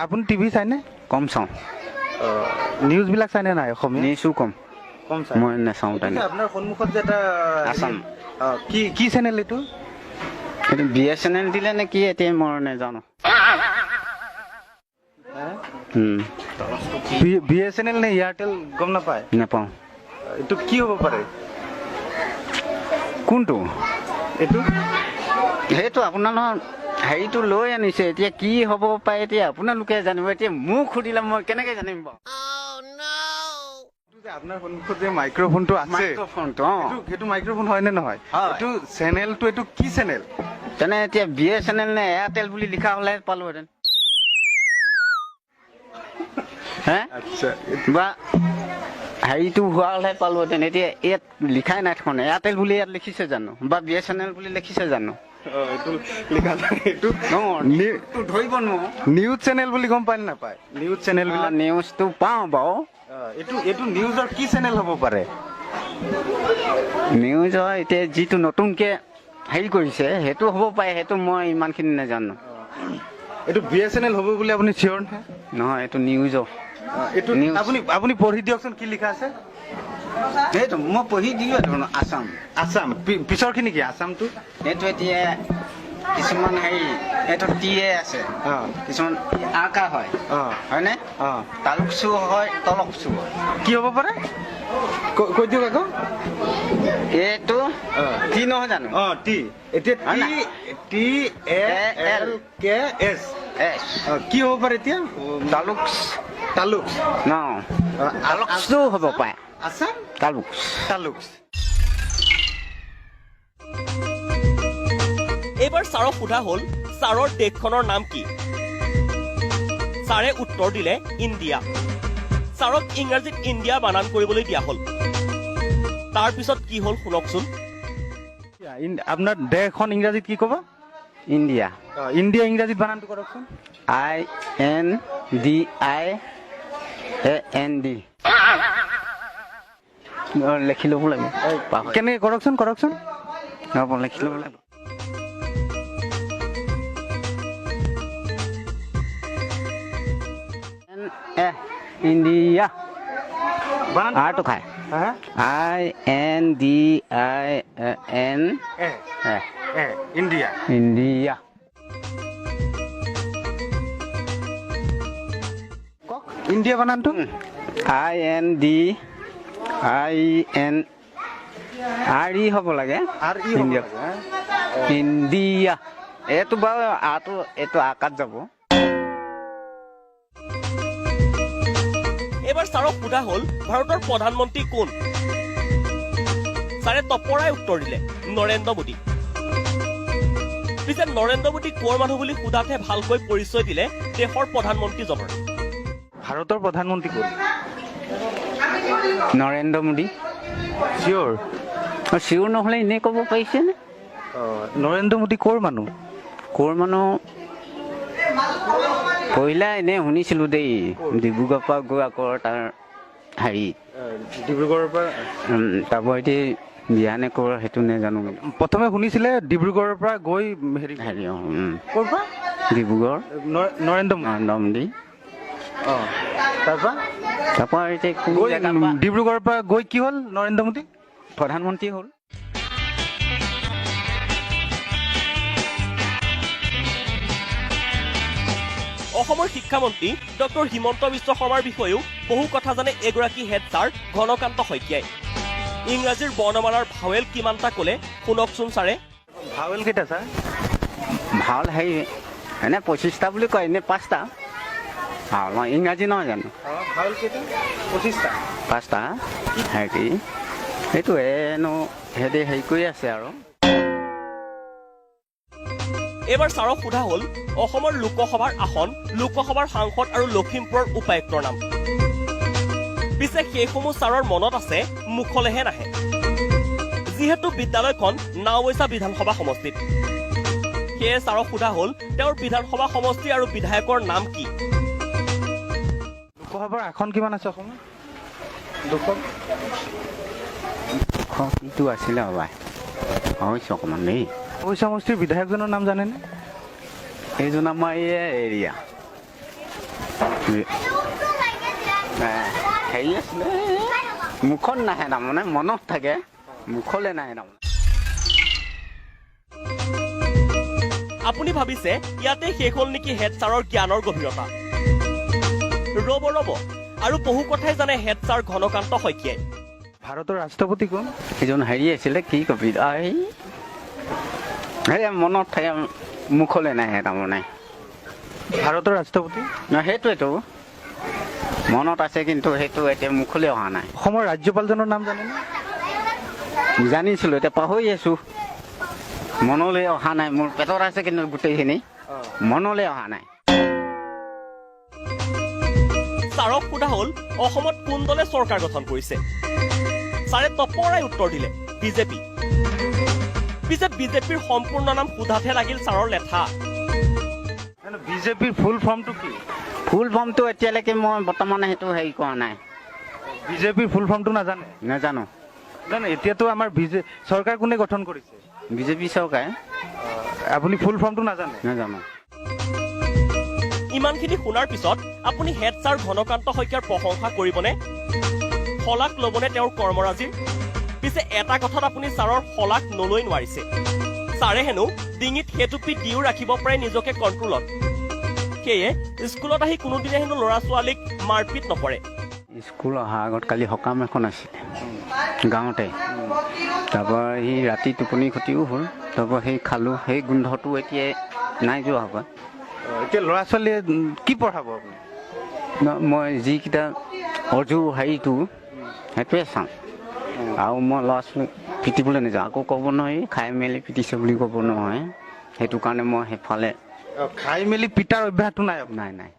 আপুনি টিভি চাইনে? কম চাওঁ। নিউজবিলাক চাইনে নাই অসমীয়া? নিউজো কম চাই মই নাচাওঁ। আপোনাৰ সন্মুখত যে এটা আছাম কি চেনেল এইটো? এইটো BSNL দিলে নে কি এতিয়া মই নাজানো। BSNL নে এয়াৰটেল গম নাপায়? নাপাওঁ। এইটো কি হ'ব পাৰে? কোনটো? এইটো সেইটো আপোনাৰ নহয় হেৰিটো লৈ আনিছে, এতিয়া কি হ'ব পাৰে এতিয়া আপোনালোকে জানিব। এতিয়া মোক সুধিলে মই কেনেকে জানিম বাৰু? আপোনাৰ সন্মুখত যে মাইক্ৰফোনটো আছে, মাইক্ৰফোনটো সেইটো মাইক্ৰফোন হয় নে নহয়? এইটো চেনেলটো এইটো কি চেনেল? তেনে এতিয়া BSNL নে এয়াৰটেল বুলি লিখা হ'লে পালোহেঁতেন। হে বা হেৰিটো হোৱা হ'লে পালোহেঁতেন। এতিয়া ইয়াত লিখাই নাই দেখোন। এয়াৰটেল বুলি ইয়াত লিখিছে জানো বা BSNL বুলি লিখিছে জানো? ধৰিব নোৱাৰো। নিউজ চেনেল বুলি গম পায় নে নাপায়? নিউজ চেনেল নিউজটো পাওঁ বাৰু। এইটো নিউজৰ কি চেনেল হ'ব পাৰে? নিউজৰ এতিয়া যিটো নতুনকে হেৰি কৰিছে সেইটো হ'ব পাৰে, সেইটো মই ইমানখিনি নাজানো। এইটো BSNL হ'ব বুলি আপুনি চিয়ৰ নে? নহয়, এইটো নিউজৰ। এইটো আপুনি পঢ়ি দিয়কচোন কি লিখা আছে। সেইটো মই পঢ়ি দিলোঁ দেখোন। আছাম পিছৰখিনি কি আছামটো? এইটো এতিয়া কিছুমান হেৰি এইটো টিয়ে আছে, কিছুমান আকা হয়, হয়নে? তালুকচু হয়, তলকচু হয়। কি হ'ব পাৰে কৈ দিয়ক আকৌ। এইটো টি নহয় জানো? টি। এতিয়া TALKS কি হ'ব পাৰে এতিয়া? তালুক ন তালুকচু হ'ব পাৰে। আছাম তালুক। এইবাৰ ছাৰক সোধা হ'ল ছাৰৰ দেশখনৰ নাম কি? ছাৰে উত্তৰ দিলে ইণ্ডিয়া। ছাৰক ইংৰাজীত ইণ্ডিয়া বানান কৰিবলৈ দিয়া হ'ল। তাৰ পিছত কি হ'ল শুনকচোন। আপোনাৰ দেশখন ইংৰাজীত কি ক'ব? ইণ্ডিয়া। ইণ্ডিয়া ইংৰাজীত বানানটো কৰকচোন। INDIAND লিখি ল'ব লাগিব। কেনেকৈ কৰকচোন লিখি ল'ব লাগিব। ইণ্ডিয়া আৰটো খায়। INDIAN India. ইণ্ডিয়া বানানটো INDIAN RE হ'ব লাগে। ইণ্ডিয়া এইটো বাৰু এইটো আকাত যাব। এইবাৰ ছাৰক সোধা হ'ল ভাৰতৰ প্ৰধানমন্ত্ৰী কোন? ছাৰে তপৰাই উত্তৰ দিলে নৰেন্দ্ৰ মোদী। পিছে নৰেন্দ্ৰ মোদী ক'ৰ মানুহ বুলি সোধাতহে ভালকৈ পৰিচয় দিলে দেশৰ প্ৰধানমন্ত্ৰীজনৰ। ভাৰতৰ প্ৰধানমন্ত্ৰী কোন? নৰেন্দ্ৰ মোদী। চিয়ৰ নহ'লে এনেই ক'ব পাৰিছেনে? নৰেন্দ্ৰ মোদী ক'ৰ মানুহ? পহিলা এনেই শুনিছিলোঁ দেই, ডিব্ৰুগড়ৰ পৰা গৈ আকৌ তাৰ হেৰি ডিব্ৰুগড়ৰ পৰা তাৰপৰা এতিয়া বিয়া নে ক'ৰ সেইটো নাজানো। প্ৰথমে শুনিছিলে ডিব্ৰুগড়ৰ পৰা গৈ হেৰি ক'ৰ পৰা? ডিব্ৰুগড় নৰেন্দ্ৰ মোদী। তাৰপৰা এতিয়া ডিব্ৰুগড়ৰ পৰা গৈ কি হ'ল? নৰেন্দ্ৰ মোদী প্ৰধানমন্ত্ৰী হ'ল। অসমৰ শিক্ষামন্ত্ৰী ডক্টৰ হিমন্ত বিশ্ব শৰ্মাৰ বিষয়েও বহু কথা জানে এগৰাকী হেড ছাৰ ঘনকান্ত শইকীয়াই। ইংৰাজীৰ বৰ্ণমালাৰ ভাৱেল কিমানটা ক'লে শুনকচোন ছাৰে। ভাৱেল কেইটা ছাৰ? ভাৱেল হেৰি এনে 25টা বুলি কয়, এনে 5টা। মই ইংৰাজী নহয় জানো? ভাৱেল কেইটা? 25টা। 5টা হেৰি সেইটো এনো সিহঁতে হেৰি কৰি আছে আৰু। এইবাৰ ছাৰক সোধা হ'ল অসমৰ লোকসভাৰ আসন, লোকসভাৰ সাংসদ আৰু লখিমপুৰৰ উপায়ুক্তৰ নাম। পিছে সেইসমূহ ছাৰৰ মনত আছে, মুখলেহে নাহে। যিহেতু বিদ্যালয়খন নাওবৈচা বিধানসভা সমষ্টিত, সেয়ে ছাৰক সোধা হ'ল তেওঁৰ বিধানসভা সমষ্টি আৰু বিধায়কৰ নাম কি? লোকসভাৰ আসন কিমান আছে অসমত? 200 আছিলে হ'বা। অকণমান দেই। সমষ্টিৰ বিধায়কজনৰ নাম জানেনে? এইজন আমাৰ এই এৰিয়া হেৰি আছিলে মুখত নাহে তাৰমানে মনত থাকে মুখলৈ নাহে তাৰমানে আপুনি ভাবিছে ইয়াতে শেষ হ'ল নেকি হেড ছাৰৰ জ্ঞানৰ গভীৰতা ৰ'ব আৰু বহু কথাই জানে হেড ছাৰ ঘনকান্ত শইকীয়াই ভাৰতৰ ৰাষ্ট্ৰপতি কোন এজন হেৰি আছিলে কি কবি মনত থাকে মুখলৈ নাহে তাৰমানে ভাৰতৰ ৰাষ্ট্ৰপতি সেইটোৱেতো মনত আছে কিন্তু সেইটো এতিয়া মুখলৈ অহা নাই অসমৰ ৰাজ্যপালজনৰ নাম জানেনে জানিছিলো এতিয়া পাহৰি আছো মনলৈ অহা নাই মোৰ পেটত আছে কিন্তু গোটেইখিনি মনলৈ অহা নাই ছাৰক সোধা হ'ল অসমত কোন দলে চৰকাৰ গঠন কৰিছে ছাৰে তপৰাই উত্তৰ দিলে বিজেপি পিছে বিজেপিৰ সম্পূৰ্ণ নাম সোধাতহে লাগিল ছাৰৰ লেঠা বিজেপিৰ ফুল ফৰ্মটো কি ফুল ফৰ্মটো এতিয়ালৈকে মই বৰ্তমানে সেইটো হেৰি কৰা নাই বিজেপিৰ ফুল ফৰ্মটো নাজানে নাজানো জানে এতিয়াতো আমাৰ চৰকাৰ কোনে গঠন কৰিছে বিজেপি চৰকাৰে আপুনি ফুল ফৰ্মটো নাজানে নাজানো ইমানখিনি শুনাৰ পিছত আপুনি হেড ছাৰ ঘনকান্ত শইকীয়াৰ প্ৰশংসা কৰিবনে শলাগ ল'বনে তেওঁৰ কৰ্মৰাজিৰ পিছে এটা কথাত আপুনি ছাৰৰ শলাগ নলৈ নোৱাৰিছে ছাৰে হেনো ডিঙিত সেতুপি দিও ৰাখিব পাৰে নিজকে কণ্ট্ৰলত সেয়ে স্কুলত আহি কোনোদিনে হেনো ল'ৰা ছোৱালীক মাৰপিট নকৰে স্কুল অহাৰ আগত কালি সকাম এখন আছিলে গাঁৱতে তাৰপৰা সেই ৰাতি টোপনি ক্ষতিও হ'ল তাৰপৰা সেই খালোঁ সেই গোন্ধটো এতিয়া নাই যোৱা হ'ব এতিয়া ল'ৰা ছোৱালীয়ে কি পঢ়াব আপুনি মই যিকেইটা অজু হেৰিটো সেইটোৱে চাওঁ আৰু মই ল'ৰা ছোৱালীক পিটিবলৈ নাযাওঁ আকৌ ক'ব নহয় খাই মেলি পিটিছে বুলি ক'ব নহয় সেইটো কাৰণে মই সেইফালে খাই মেলি পিটাৰ অভ্যাসটো নাই নাই